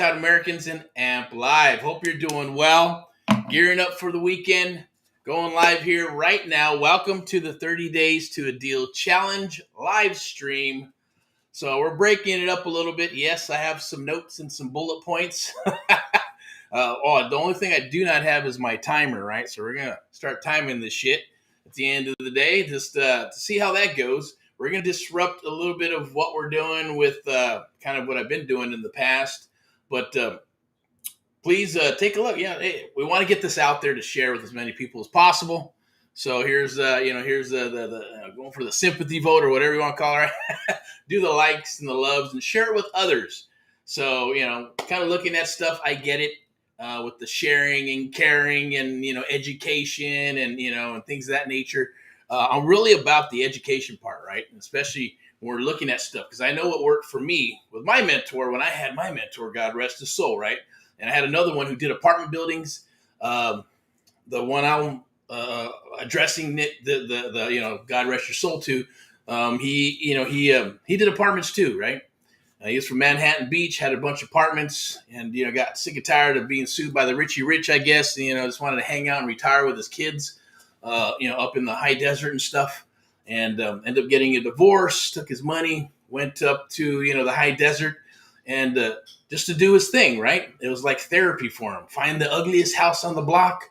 Excited Americans and Amp Live. Hope you're doing well. Gearing up for the weekend. Going live here right now. Welcome to the 30 Days to a Deal Challenge live stream. So we're breaking it up a little bit. Yes, I have some notes and some bullet points. The only thing I do not have is my timer, right? So we're going to start timing this shit at the end of the day just to see how that goes. We're going to disrupt a little bit of what we're doing with kind of what I've been doing in the past. But please take a look. Yeah, hey, we want to get this out there to share with as many people as possible. So here's the going for the sympathy vote or whatever you want to call it. Right? Do the likes and the loves and share it with others. So, kind of looking at stuff, I get it with the sharing and caring and, education and, and things of that nature. I'm really about the education part, right? Especially when we're looking at stuff, because I know what worked for me with my mentor when I had my mentor, God rest his soul, right? And I had another one who did apartment buildings. The one I'm addressing the God rest your soul to. He did apartments too, right? He was from Manhattan Beach, had a bunch of apartments, and got sick and tired of being sued by the Richie Rich, I guess. And, just wanted to hang out and retire with his kids. Up in the high desert and stuff, and ended up getting a divorce, took his money, went up to, the high desert and just to do his thing, right? It was like therapy for him. Find the ugliest house on the block,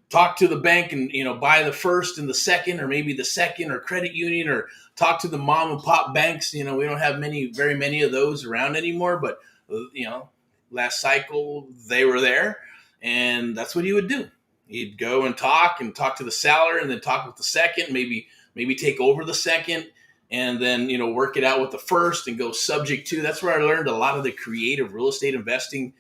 talk to the bank and, buy the first and the second, or maybe the second or credit union, or talk to the mom and pop banks. We don't have very many of those around anymore, but, last cycle they were there, and that's what he would do. He'd go and talk to the seller and then talk with the second, maybe take over the second, and then, work it out with the first and go subject to. That's where I learned a lot of the creative real estate investing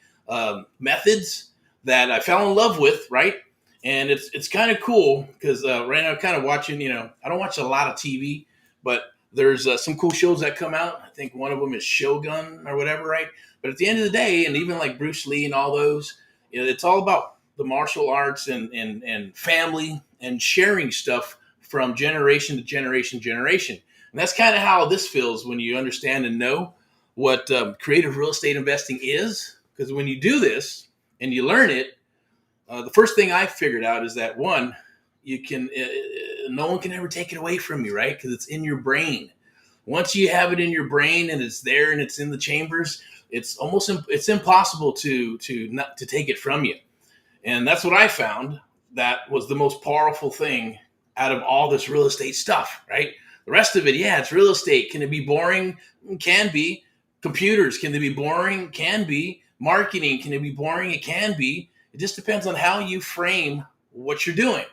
methods that I fell in love with, right? And it's kind of cool because right now I'm kind of watching, I don't watch a lot of TV, but there's some cool shows that come out. I think one of them is Shogun or whatever, right? But at the end of the day, and even like Bruce Lee and all those, it's all about the martial arts and family and sharing stuff from generation to generation. And that's kind of how this feels when you understand and know what creative real estate investing is. Because when you do this and you learn it, the first thing I figured out is that one, you can no one can ever take it away from you, right? Because it's in your brain. Once you have it in your brain and it's there and it's in the chambers, it's impossible to take it from you. And that's what I found that was the most powerful thing out of all this real estate stuff, right? The rest of it, yeah, it's real estate. Can it be boring? Can be. Computers, can they be boring? Can be. Marketing, can it be boring? It can be. It just depends on how you frame what you're doing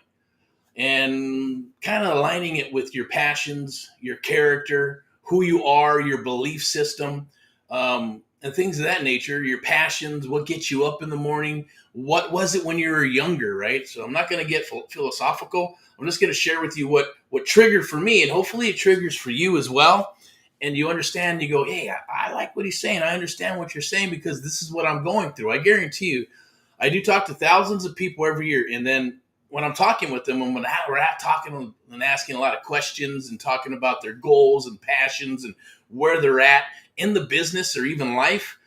and kind of aligning it with your passions, your character, who you are, your belief system, and things of that nature, your passions, what gets you up in the morning, what was it when you were younger, right? So I'm not going to get philosophical. I'm just going to share with you what triggered for me, and hopefully it triggers for you as well. And you understand, you go, hey, I like what he's saying. I understand what you're saying because this is what I'm going through. I guarantee you, I do talk to thousands of people every year. And then when I'm talking with them, and when we're talking and asking a lot of questions and talking about their goals and passions and where they're at in the business or even life,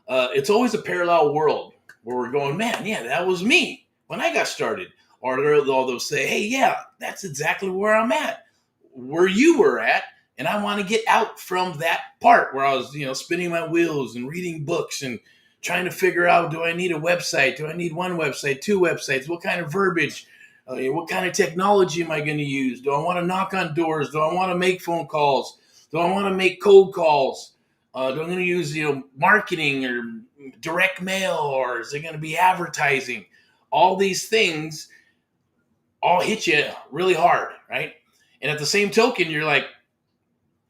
it's always a parallel world where we're going, man, yeah, that was me when I got started. Or they'll say, hey, yeah, that's exactly where I'm at, where you were at. And I want to get out from that part where I was, spinning my wheels and reading books and trying to figure out, do I need a website? Do I need one website, two websites? What kind of verbiage? What kind of technology am I going to use? Do I want to knock on doors? Do I want to make phone calls? Do I want to make cold calls? Do I going to use, marketing or direct mail, or is it going to be advertising? All these things all hit you really hard, right? And at the same token, you're like,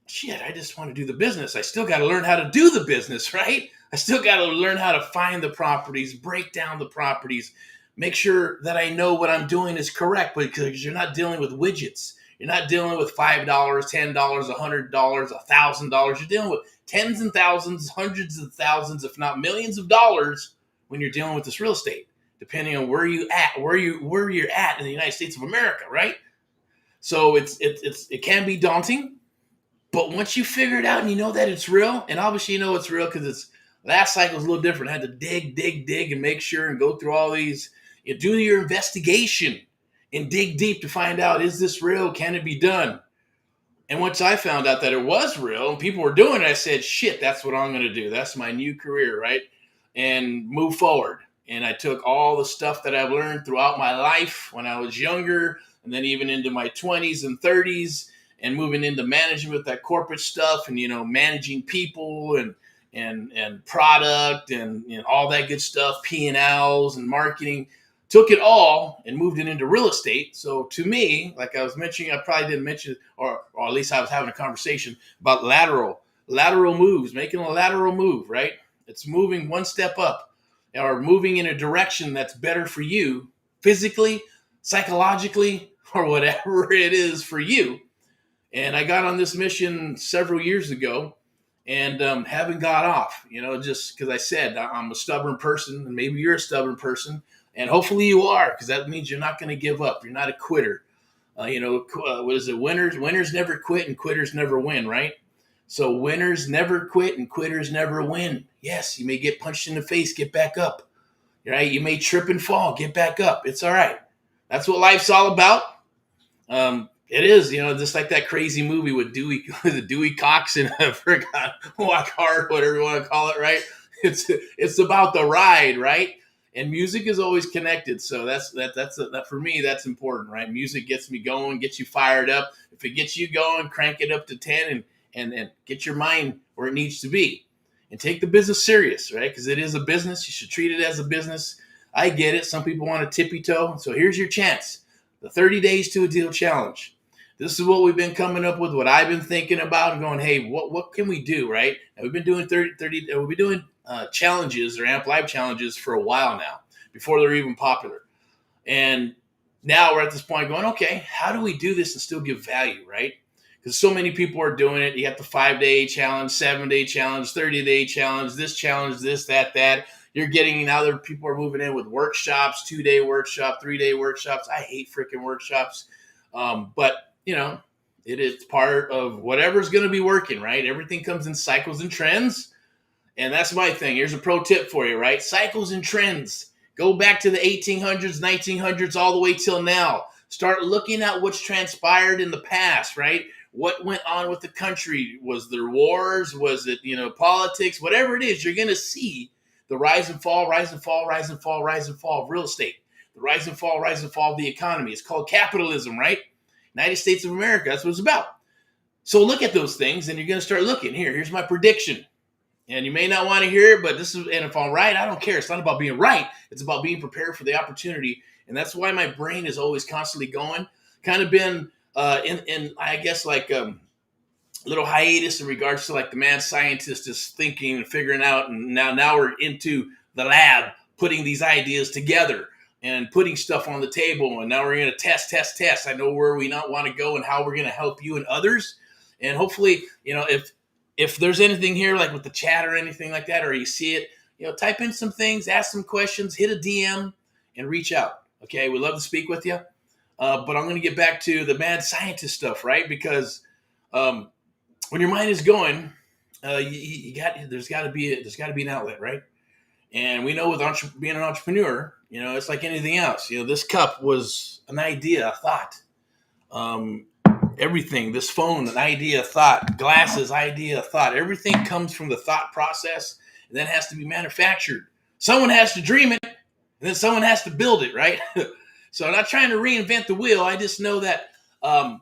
shit, I just want to do the business. I still got to learn how to do the business, right? I still got to learn how to find the properties, break down the properties, make sure that I know what I'm doing is correct, because you're not dealing with widgets. You're not dealing with $5, $10, $100, $1,000. You're dealing with tens and thousands, hundreds of thousands, if not millions of dollars when you're dealing with this real estate, depending on where you're at in the United States of America, right? So it can be daunting. But once you figure it out and you know that it's real, and obviously you know it's real because it's Last cycle was a little different. I had to dig, and make sure and go through all these. You do your investigation and dig deep to find out, is this real? Can it be done? And once I found out that it was real and people were doing it, I said, shit, that's what I'm going to do. That's my new career, right? And move forward. And I took all the stuff that I've learned throughout my life when I was younger, and then even into my 20s and 30s, and moving into management, that corporate stuff, and managing people and product and all that good stuff, P&Ls and marketing. Took it all and moved it into real estate. So to me, like I was mentioning, I probably didn't mention, or at least I was having a conversation about lateral moves, making a lateral move, right? It's moving one step up or moving in a direction that's better for you physically, psychologically, or whatever it is for you. And I got on this mission several years ago and haven't got off, just because I said I'm a stubborn person, and maybe you're a stubborn person, and hopefully you are, because that means you're not going to give up. You're not a quitter. What is it? Winners never quit and quitters never win, right? So winners never quit and quitters never win. Yes, you may get punched in the face, get back up. Right? You may trip and fall, get back up. It's all right. That's what life's all about. It is, just like that crazy movie with Dewey Cox and I forgot, Walk Hard, whatever you want to call it, right? It's about the ride, right? And music is always connected. So that's for me, that's important, right? Music gets me going, gets you fired up. If it gets you going, crank it up to 10 and get your mind where it needs to be. And take the business serious, right? Because it is a business. You should treat it as a business. I get it. Some people want to tippy toe. So here's your chance. The 30 days to a deal challenge. This is what we've been coming up with, what I've been thinking about and going, hey, what can we do, right? And we've been doing we've been doing challenges or Amp Live challenges for a while now, before they're even popular. And now we're at this point going, okay, how do we do this and still give value, right? Because so many people are doing it. You have the 5-day challenge, 7-day challenge, 30-day challenge, this, that. You're getting, now that people are moving in with workshops, 2-day workshop, 3-day workshops. I hate freaking workshops. But, it is part of whatever's going to be working, right? Everything comes in cycles and trends. And that's my thing. Here's a pro tip for you, right? Cycles and trends. Go back to the 1800s, 1900s, all the way till now. Start looking at what's transpired in the past, right? What went on with the country? Was there wars? Was it, politics? Whatever it is, you're going to see the rise and fall of real estate. The rise and fall of the economy. It's called capitalism, right? United States of America, that's what it's about. So look at those things, and you're going to start looking. Here's my prediction. And you may not want to hear it, but and if I'm right, I don't care. It's not about being right. It's about being prepared for the opportunity. And that's why my brain is always constantly going. Kind of been in I guess, like a little hiatus in regards to like the mad scientist is thinking and figuring out. And now we're into the lab, putting these ideas together and putting stuff on the table. And now we're going to test. I know where we not want to go and how we're going to help you and others. And hopefully, if there's anything here, like with the chat or anything like that, or you see it, type in some things, ask some questions, hit a DM, and reach out. Okay, we'd love to speak with you. But I'm going to get back to the mad scientist stuff, right? Because when your mind is going, there's got to be an outlet, right? And we know with being an entrepreneur, it's like anything else. This cup was an idea, a thought. Everything, this phone, an idea, thought, glasses, idea, thought. Everything comes from the thought process and then has to be manufactured. Someone has to dream it, and then someone has to build it, right? So I'm not trying to reinvent the wheel. I just know that, and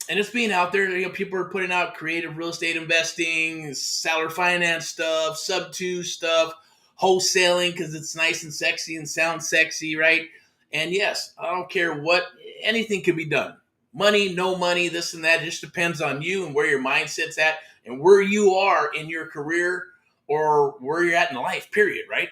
it's being out there. People are putting out creative real estate investing, seller finance stuff, Sub-2 stuff, wholesaling because it's nice and sexy and sounds sexy, right? And yes, I don't care what, anything can be done. Money, no money, this and that. It just depends on you and where your mindset's at and where you are in your career or where you're at in life, period, right?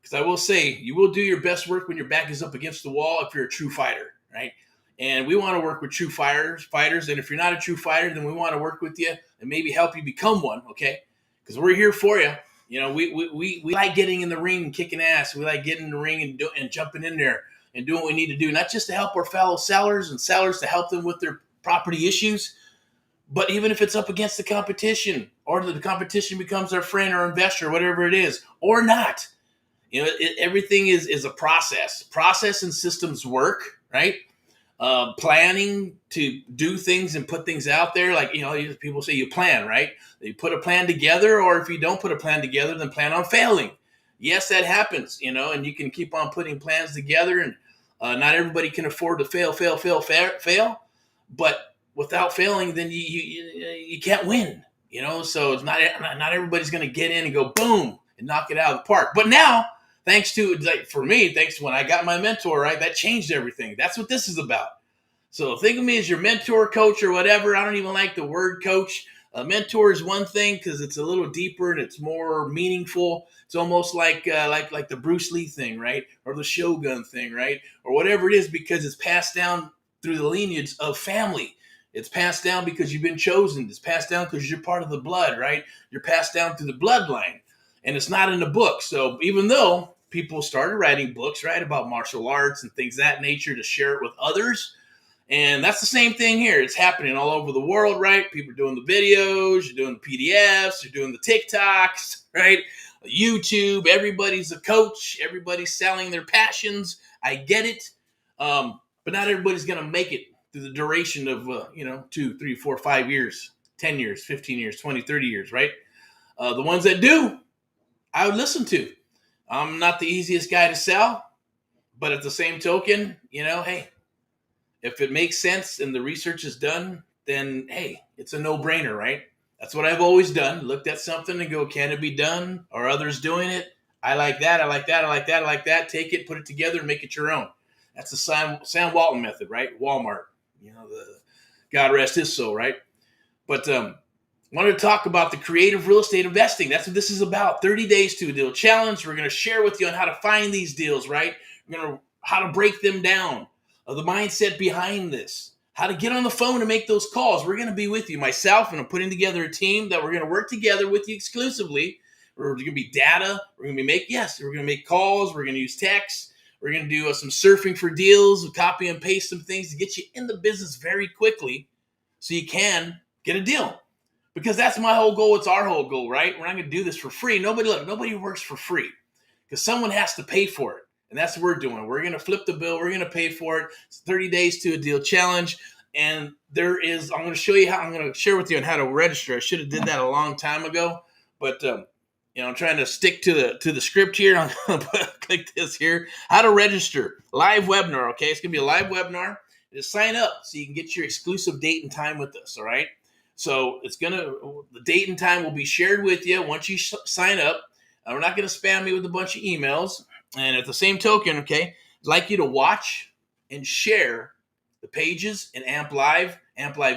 Because I will say, you will do your best work when your back is up against the wall if you're a true fighter, right? And we want to work with true fighters. And if you're not a true fighter, then we want to work with you and maybe help you become one, okay? Because we're here for you. We like getting in the ring and kicking ass. We like getting in the ring and jumping in there and doing what we need to do, not just to help our fellow sellers and sellers to help them with their property issues, But even if it's up against the competition, or the competition becomes our friend or investor, whatever it is, or not, everything is a process. Process and systems work, right? Planning to do things and put things out there. Like, people say you plan, right? You put a plan together, or if you don't put a plan together, then plan on failing. Yes, that happens, and you can keep on putting plans together, and not everybody can afford to fail. But without failing, then you can't win, so it's not everybody's going to get in and go boom and knock it out of the park. But now, thanks to when I got my mentor, right, that changed everything. That's what this is about. So think of me as your mentor, coach, or whatever. I don't even like the word coach. A mentor is one thing because it's a little deeper and it's more meaningful. It's almost like the Bruce Lee thing, right, or the Shogun thing, right, or whatever it is, because it's passed down through the lineage of family. It's passed down because you've been chosen. It's passed down because you're part of the blood, right? You're passed down through the bloodline, and it's not in the book. So even though people started writing books, right, about martial arts and things of that nature to share it with others, and that's the same thing here. It's happening all over the world, right? People are doing the videos, you're doing the PDFs, you're doing the TikToks, right? YouTube, everybody's a coach, everybody's selling their passions. I get it. But not everybody's going to make it through the duration of, 2, 3, 4, 5 years, 10 years, 15 years, 20, 30 years, right? The ones that do, I would listen to. I'm not the easiest guy to sell, but at the same token, hey, if it makes sense and the research is done, then, hey, it's a no-brainer, right? That's what I've always done. Looked at something and go, can it be done? Are others doing it? I like that. I like that. I like that. I like that. Take it, put it together, and make it your own. That's the Sam Walton method, right? Walmart. The God rest his soul, right? But I wanted to talk about the creative real estate investing. That's what this is about. 30 days to a deal challenge. We're going to share with you on how to find these deals, right? We're going to how to break them down. The mindset behind this, how to get on the phone and make those calls. We're going to be with you, myself, and I'm putting together a team that we're going to work together with you exclusively. We're going to be data. We're going to make calls. We're going to use text. We're going to do some surfing for deals, copy and paste some things to get you in the business very quickly so you can get a deal. Because that's my whole goal. It's our whole goal, right? We're not going to do this for free. Nobody works for free because someone has to pay for it. And that's what we're doing. We're going to flip the bill. We're going to pay for it. It's 30 days to a deal challenge. And I'm going to show you I'm going to share with you on how to register. I should have did that a long time ago, but I'm trying to stick to the script here. I'm going to click this here. How to register. Live webinar, okay? It's going to be a live webinar. Just sign up so you can get your exclusive date and time with us, all right? So the date and time will be shared with you once you sign up. We're not going to spam you with a bunch of emails. And at the same token, okay, I'd like you to watch and share the pages in AMP Live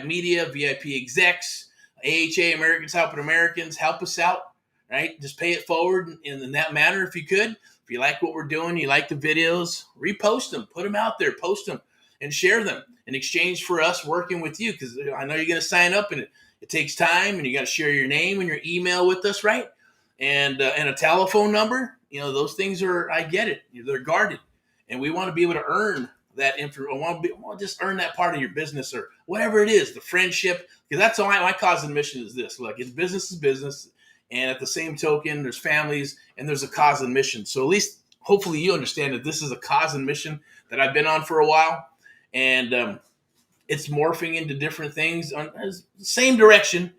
Media, VIPeXecs, AHA, Americans Helping Americans. Help us out, right? Just pay it forward in that manner if you could. If you like what we're doing, you like the videos, repost them, put them out there, post them, and share them in exchange for us working with you, because I know you're going to sign up, and it takes time, and you got to share your name and your email with us, right? And a telephone number. Those things I get it. They're guarded. And we want to be able to earn that information. I want to just earn that part of your business or whatever it is, the friendship. Because that's all my cause and mission is this. Look, it's business is business. And at the same token, there's families and there's a cause and mission. So at least, hopefully you understand that this is a cause and mission that I've been on for a while. And it's morphing into different things on the same direction.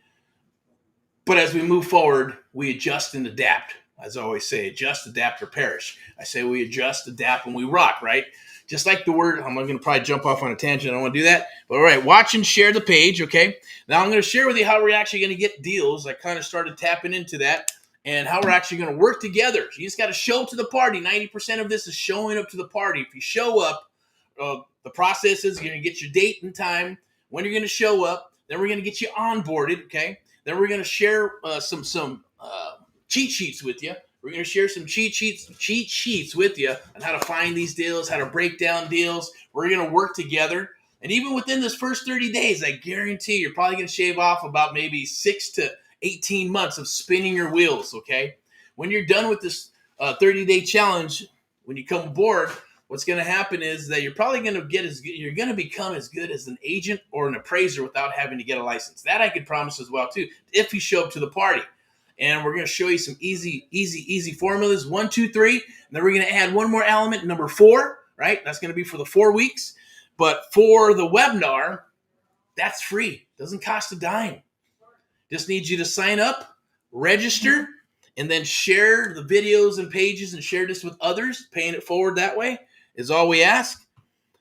But as we move forward, we adjust and adapt. As I always say, adjust, adapt, or perish. I say we adjust, adapt, and we rock, right? Just like the word, I'm going to probably jump off on a tangent. I don't want to do that. But all right, watch and share the page, okay? Now I'm going to share with you how we're actually going to get deals. I kind of started tapping into that and how we're actually going to work together. So you just got to show up to the party. 90% of this is showing up to the party. If you show up, the process is you're going to get your date and time, when you're going to show up. Then we're going to get you onboarded, okay? Then we're going to share some cheat sheets with you. We're going to share some cheat sheets with you on how to find these deals, how to break down deals. We're going to work together. And even within this first 30 days, I guarantee you're probably going to shave off about maybe 6 to 18 months of spinning your wheels, okay? When you're done with this 30-day challenge, when you come aboard, what's going to happen is that you're probably going to you're going to become as good as an agent or an appraiser without having to get a license. That I could promise as well too, if you show up to the party. And we're going to show you some easy formulas, 1, 2, 3. And then we're going to add one more element, number 4, right? That's going to be for the 4 weeks. But for the webinar, that's free. Doesn't cost a dime. Just need you to sign up, register, and then share the videos and pages and share this with others. Paying it forward that way is all we ask.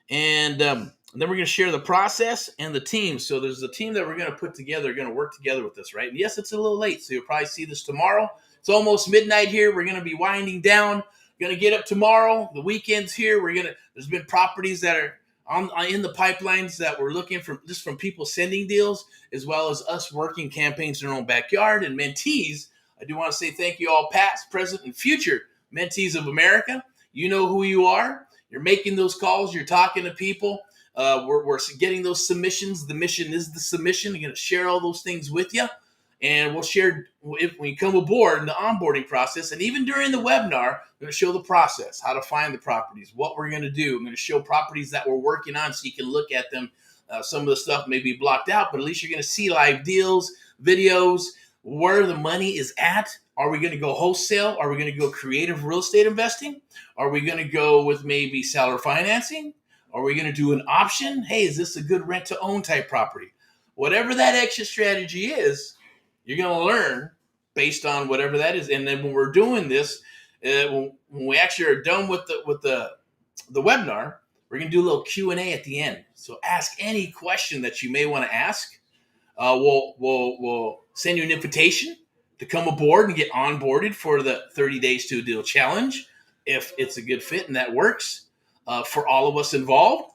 And then we're going to share the process and the team. So there's a team that we're going to put together, going to work together with this, right? And yes, it's a little late, so you'll probably see this tomorrow. It's almost midnight here. We're going to be winding down. Going to get up tomorrow. The weekend's here. There's been properties that are in the pipelines that we're looking for, just from people sending deals, as well as us working campaigns in our own backyard. And mentees, I do want to say thank you all, past, present, and future mentees of America. You know who you are. You're making those calls. You're talking to people. We're getting those submissions. The mission is the submission. I'm going to share all those things with you. And we'll share, if we come aboard in the onboarding process, and even during the webinar, I'm going to show the process, how to find the properties, what we're going to do. I'm going to show properties that we're working on so you can look at them. Some of the stuff may be blocked out, but at least you're going to see live deals, videos, where the money is at. Are we going to go wholesale? Are we going to go creative real estate investing? Are we going to go with maybe seller financing? Are we going to do an option? Hey, is this a good rent to own type property? Whatever that exit strategy is, you're going to learn based on whatever that is. And then when we're doing this, when we actually are done with the webinar, we're going to do a little Q&A at the end. So ask any question that you may want to ask. We'll send you an invitation to come aboard and get onboarded for the 30 Days to a Deal Challenge, if it's a good fit and that works for all of us involved.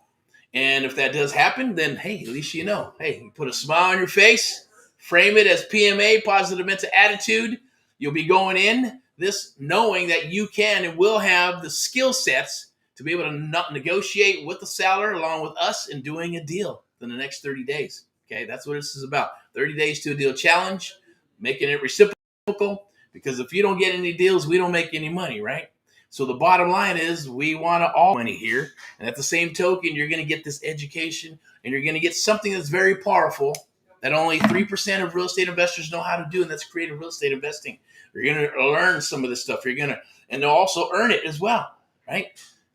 And if that does happen, then, hey, at least you know. Hey, you put a smile on your face. Frame it as PMA, positive mental attitude. You'll be going in this knowing that you can and will have the skill sets to be able to negotiate with the seller along with us in doing a deal in the next 30 days. Okay, that's what this is about. 30 Days to a Deal Challenge, making it reciprocal, because if you don't get any deals, we don't make any money, right? So the bottom line is we want to all money here. And at the same token, you're going to get this education and you're going to get something that's very powerful that only 3% of real estate investors know how to do, and that's creative real estate investing. You're going to learn some of this stuff. You're going to, and also earn it as well, right?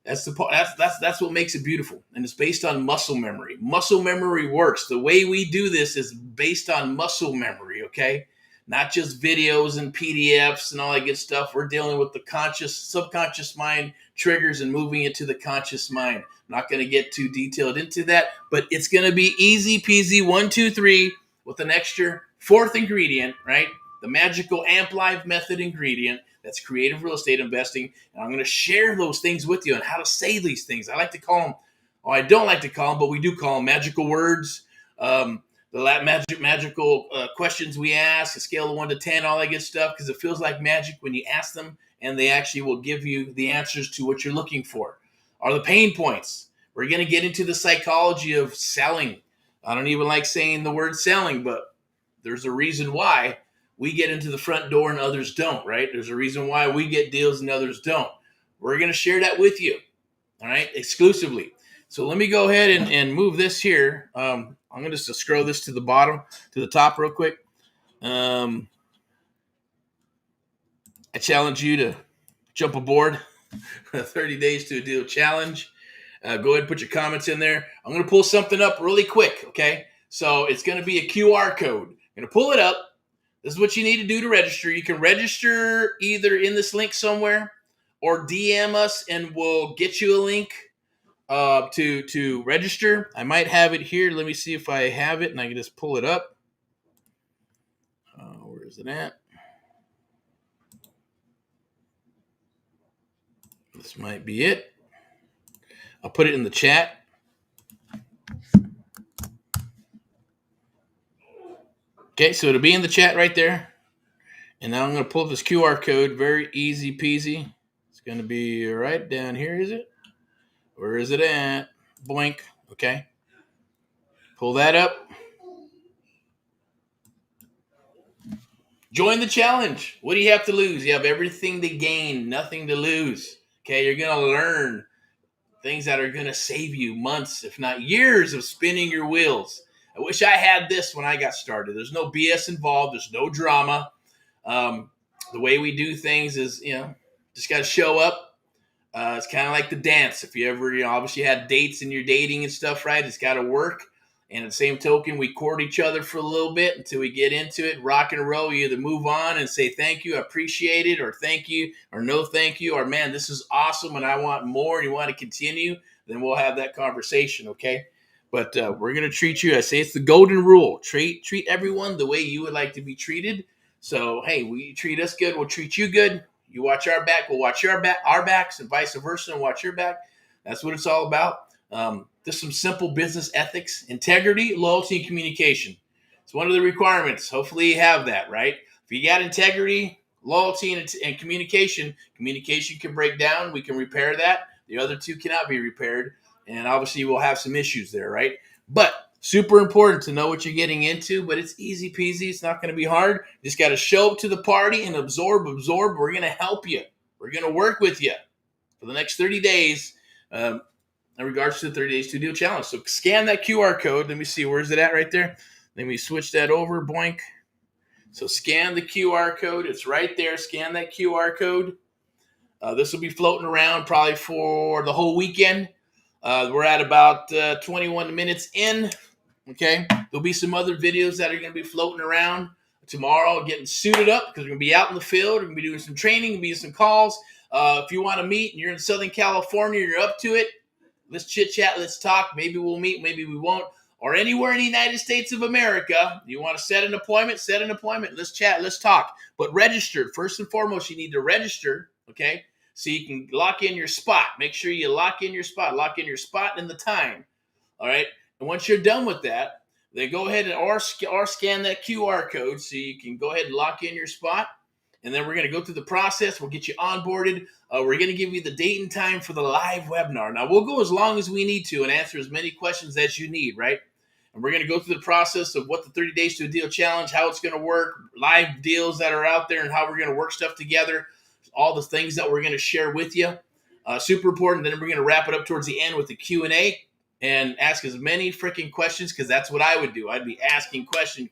That's what makes it beautiful, and it's based on muscle memory. Muscle memory works. The way we do this is based on muscle memory, okay? Not just videos and PDFs and all that good stuff. We're dealing with the subconscious mind triggers and moving it to the conscious mind. I'm not going to get too detailed into that, but it's going to be easy peasy, 1, 2, 3, with an extra 4th ingredient, right? The magical AMP Live method ingredient. That's creative real estate investing. And I'm going to share those things with you on how to say these things. I like to call them, I don't like to call them, but we do call them magical words. The magical questions we ask, a scale of 1 to 10, all that good stuff, because it feels like magic when you ask them, and they actually will give you the answers to what you're looking for. Are the pain points. We're going to get into the psychology of selling. I don't even like saying the word selling, but there's a reason why we get into the front door and others don't, right? There's a reason why we get deals and others don't. We're going to share that with you, all right, exclusively. So let me go ahead and move this here. I'm going to just scroll this to the top real quick. I challenge you to jump aboard the 30 Days to a Deal Challenge. Go ahead and put your comments in there. I'm going to pull something up really quick, okay? So it's going to be a QR code. I'm going to pull it up. This is what you need to do to register. You can register either in this link somewhere or DM us and we'll get you a link to register. I might have it here. Let me see if I have it and I can just pull it up. Where is it at? This might be it. I'll put it in the chat. Okay, so it'll be in the chat right there. And now I'm going to pull this QR code. Very easy peasy. It's going to be right down here, is it? Where is it at? Boink. Okay. Pull that up. Join the challenge. What do you have to lose? You have everything to gain, nothing to lose. Okay, you're going to learn things that are going to save you months, if not years, of spinning your wheels. I wish I had this when I got started. There's no BS involved. There's no drama. The way we do things is, just got to show up. It's kind of like the dance. If you ever, obviously had dates in your dating and stuff, right? It's got to work. And at the same token, we court each other for a little bit until we get into it. Rock and roll. You either move on and say thank you, I appreciate it, or thank you, or no thank you, or man, this is awesome and I want more and you want to continue, then we'll have that conversation, okay? But we're going to treat you, I say it's the golden rule. Treat everyone the way you would like to be treated. So, hey, we treat us good, we'll treat you good. You watch our back, we'll watch our backs, and vice versa, and watch your back. That's what it's all about. There's some simple business ethics: integrity, loyalty, and communication. It's one of the requirements. Hopefully you have that, right? If you got integrity, loyalty, and communication can break down. We can repair that. The other two cannot be repaired. And obviously we'll have some issues there, right? But super important to know what you're getting into, but it's easy peasy. It's not going to be hard. You just got to show up to the party and absorb. We're going to help you. We're going to work with you for the next 30 days. In regards to the 30 Days to Deal Challenge. So scan that QR code. Let me see. Where's it at right there? Let me switch that over. Boink. So scan the QR code. It's right there. Scan that QR code. This will be floating around probably for the whole weekend. We're at about 21 minutes in. Okay. There'll be some other videos that are going to be floating around tomorrow, getting suited up because we're going to be out in the field. We're going to be doing some training, going to be doing some calls. If you want to meet and you're in Southern California, you're up to it. Let's chit chat. Let's talk. Maybe we'll meet. Maybe we won't. Or anywhere in the United States of America, you want to set an appointment? Set an appointment. Let's chat. Let's talk. But register. First and foremost, you need to register, okay? So you can lock in your spot. Make sure you lock in your spot. Lock in your spot and the time, all right? And once you're done with that, then go ahead and or scan that QR code so you can go ahead and lock in your spot. And then we're going to go through the process. We'll get you onboarded. We're going to give you the date and time for the live webinar. Now, we'll go as long as we need to and answer as many questions as you need, right? And we're going to go through the process of what the 30 Days to a Deal Challenge, how it's going to work, live deals that are out there, and how we're going to work stuff together, all the things that we're going to share with you. Super important. Then we're going to wrap it up towards the end with the Q&A and ask as many freaking questions, because that's what I would do. I'd be asking question.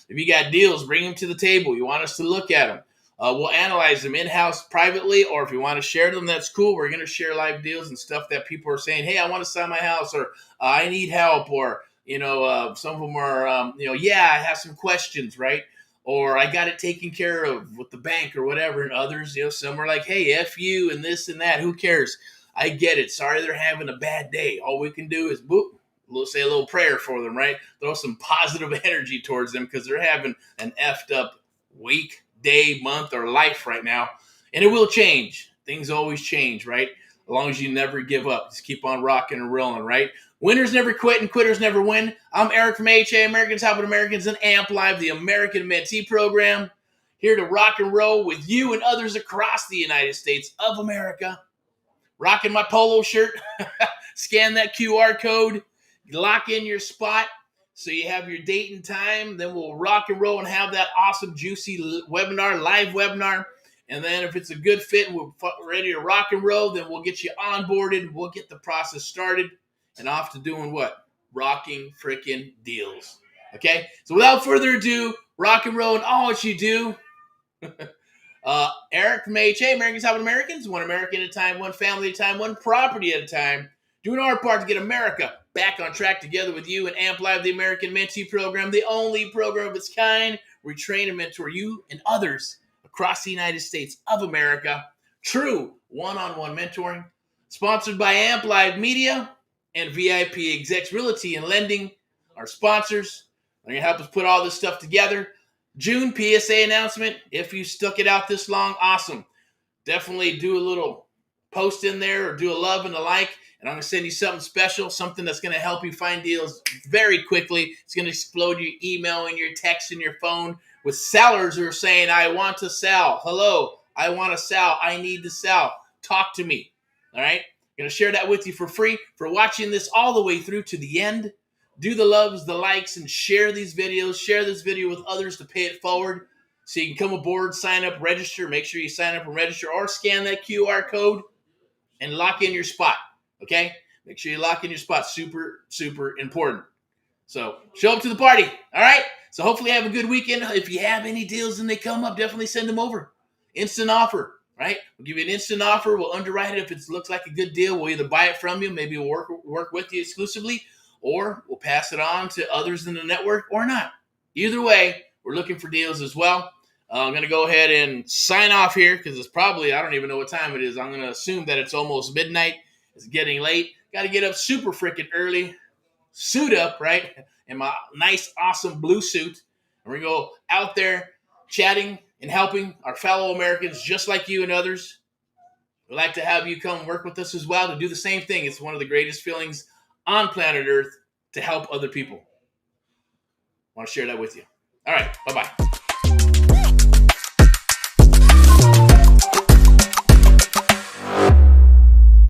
If you got deals, bring them to the table. You want us to look at them. We'll analyze them in-house privately, or if you want to share them, that's cool. We're going to share live deals and stuff that people are saying, hey, I want to sell my house, or I need help, or, some of them are, I have some questions, right? Or I got it taken care of with the bank or whatever. And others, some are like, hey, F you and this and that. Who cares? I get it. Sorry they're having a bad day. All we can do is we'll say a little prayer for them, right? Throw some positive energy towards them because they're having an effed up week, day, month, or life right now. And it will change. Things always change, right? As long as you never give up. Just keep on rocking and rolling, right? Winners never quit and quitters never win. I'm Erick from AHA, Americans Helping Americans, and AMP Live, the American Mentee program. Here to rock and roll with you and others across the United States of America. Rocking my polo shirt. Scan that QR code. Lock in your spot so you have your date and time. Then we'll rock and roll and have that awesome, juicy webinar, live webinar. And then if it's a good fit and we're ready to rock and roll, then we'll get you onboarded. We'll get the process started and off to doing what? Rocking freaking deals. Okay? So without further ado, rock and roll and all what you do. Erick from AHA, Americans Helping Americans, one American at a time, one family at a time, one property at a time. Doing our part to get America back on track together with you and AMP Live, the American Mentee program, the only program of its kind. We train and mentor you and others across the United States of America. True one-on-one mentoring. Sponsored by AMP Live Media and VIPeXecs Realty and Lending, our sponsors. They're going to help us put all this stuff together. June PSA announcement. If you stuck it out this long, awesome. Definitely do a little post in there or do a love and a like. And I'm going to send you something special, something that's going to help you find deals very quickly. It's going to explode your email and your text and your phone with sellers who are saying, I want to sell. Hello, I want to sell. I need to sell. Talk to me. All right? I'm going to share that with you for free. For watching this all the way through to the end, do the loves, the likes, and share these videos. Share this video with others to pay it forward so you can come aboard, sign up, register. Make sure you sign up and register or scan that QR code and lock in your spot. Okay? Make sure you lock in your spot. Super, super important. So show up to the party. All right? So hopefully have a good weekend. If you have any deals and they come up, definitely send them over. Instant offer, right? We'll give you an instant offer. We'll underwrite it. If it looks like a good deal, we'll either buy it from you, maybe we'll work with you exclusively, or we'll pass it on to others in the network or not. Either way, we're looking for deals as well. I'm going to go ahead and sign off here because it's probably, I don't even know what time it is. I'm going to assume that it's almost midnight. It's getting late. Got to get up super freaking early. Suit up, right? In my nice, awesome blue suit. And we're going to go out there chatting and helping our fellow Americans just like you and others. We'd like to have you come work with us as well to do the same thing. It's one of the greatest feelings on planet Earth to help other people. I want to share that with you. All right. Bye-bye.